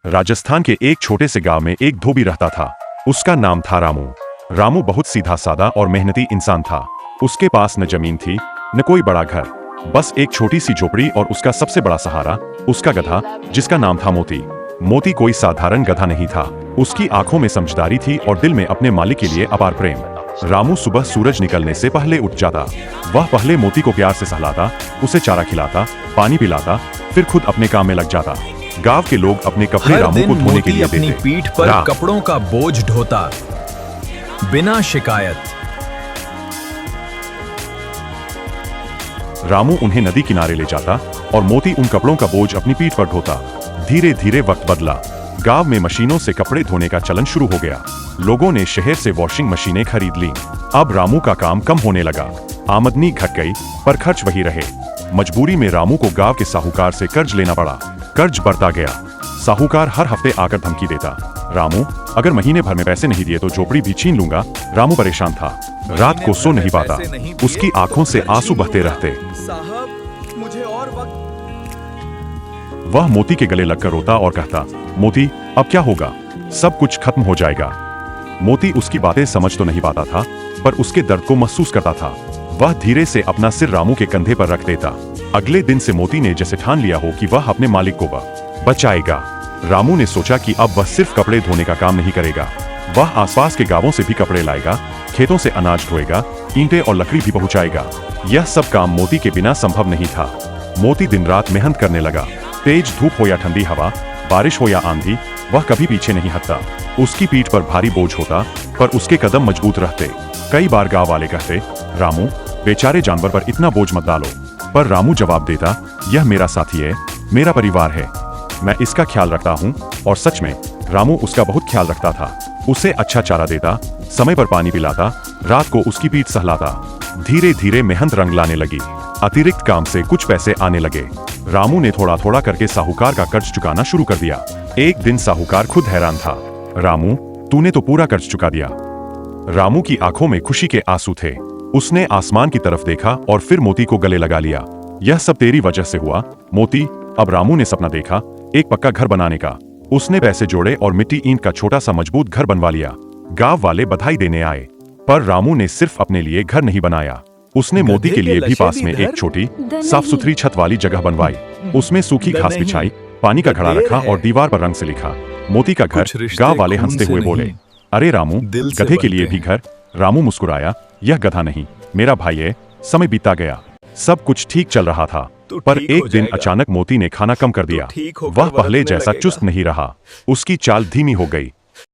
राजस्थान के एक छोटे से गांव में एक धोबी रहता था। उसका नाम था रामू। रामू बहुत सीधा सादा और मेहनती इंसान था। उसके पास न जमीन थी न कोई बड़ा घर, बस एक छोटी सी झोपड़ी और उसका सबसे बड़ा सहारा उसका गधा, जिसका नाम था मोती। मोती कोई साधारण गधा नहीं था। उसकी आंखों में समझदारी थी और दिल में अपने मालिक के लिए अपार प्रेम। रामू सुबह सूरज निकलने से पहले उठ जाता। वह पहले मोती को प्यार से सहलाता, उसे चारा खिलाता, पानी पिलाता, फिर खुद अपने काम में लग जाता। गांव के लोग अपने कपड़े रामू को धोने के लिए देते। अपनी पीठ पर कपड़ों का बोझ ढोता बिना शिकायत। रामू उन्हें नदी किनारे ले जाता और मोती उन कपड़ों का बोझ अपनी पीठ पर ढोता। धीरे धीरे वक्त बदला। गांव में मशीनों से कपड़े धोने का चलन शुरू हो गया। लोगों ने शहर से वॉशिंग मशीनें खरीद लीं। अब रामू का काम कम होने लगा। आमदनी घट गई पर खर्च वही रहे। मजबूरी में रामू को गांव के साहूकार से कर्ज लेना पड़ा। कर्ज बढ़ता गया। साहूकार हर हफ्ते आकर धमकी देता, रामू अगर महीने भर में पैसे नहीं दिए तो झोपड़ी भी छीन लूंगा। रामू परेशान था। रात को सो नहीं पाता। उसकी आंखों से आंसू बहते रहते। साहब, मुझे और वक्त। वह मोती के गले लगकर रोता और कहता, मोती अब क्या होगा, सब कुछ खत्म हो जाएगा। मोती उसकी बातें समझ तो नहीं पाता था, पर उसके दर्द को महसूस करता था। वह धीरे से अपना सिर रामू के कंधे पर रख देता। अगले दिन से मोती ने जैसे ठान लिया हो कि वह अपने मालिक को बचाएगा। रामू ने सोचा कि अब वह सिर्फ कपड़े धोने का काम नहीं करेगा, वह आसपास के गांवों से भी कपड़े लाएगा, खेतों से अनाज ढोएगा, ईंटें और लकड़ी भी पहुंचाएगा। यह सब काम मोती के बिना संभव नहीं था। मोती दिन रात मेहनत करने लगा। तेज धूप हो या ठंडी हवा, बारिश हो या आंधी, वह कभी पीछे नहीं हटता। उसकी पीठ पर भारी बोझ होता, पर उसके कदम मजबूत रहते। कई बार गांव वाले कहते, रामू बेचारे जानवर पर इतना बोझ मत डालो, पर रामू जवाब देता, यह मेरा साथी है, मेरा परिवार है, मैं इसका ख्याल रखता हूँ। और सच में रामू उसका बहुत ख्याल रखता था। उसे अच्छा चारा देता, समय पर पानी पिलाता, रात को उसकी पीठ सहलाता। धीरे धीरे मेहनत रंग लाने लगी। अतिरिक्त काम से कुछ पैसे आने लगे। रामू ने थोड़ा थोड़ा करके साहूकार का कर्ज चुकाना शुरू कर दिया। एक दिन साहूकार खुद हैरान था, रामू तूने तो पूरा कर्ज चुका दिया। रामू की आंखों में खुशी के आंसू थे। उसने आसमान की तरफ देखा और फिर मोती को गले लगा लिया। यह सब तेरी वजह से हुआ मोती। अब रामू ने सपना देखा, एक पक्का घर बनाने का। उसने पैसे जोड़े और मिट्टी ईंट का छोटा सा मजबूत घर बनवा लिया। गांव वाले बधाई देने आए, पर रामू ने सिर्फ अपने लिए घर नहीं बनाया, उसने मोती के लिए भी पास में एक छोटी साफ सुथरी छत वाली जगह बनवाई। उसमें सूखी घास बिछाई, पानी का घड़ा रखा और दीवार पर रंग से लिखा, मोती का घर। गांव वाले हंसते हुए बोले, अरे रामू गधे के लिए भी घर। रामू मुस्कुराया, यह गधा नहीं, मेरा भाई है। समय बीता गया, सब कुछ ठीक चल रहा था, पर एक दिन अचानक मोती ने खाना कम कर दिया। वह पहले जैसा चुस्त नहीं रहा। उसकी चाल धीमी हो गई।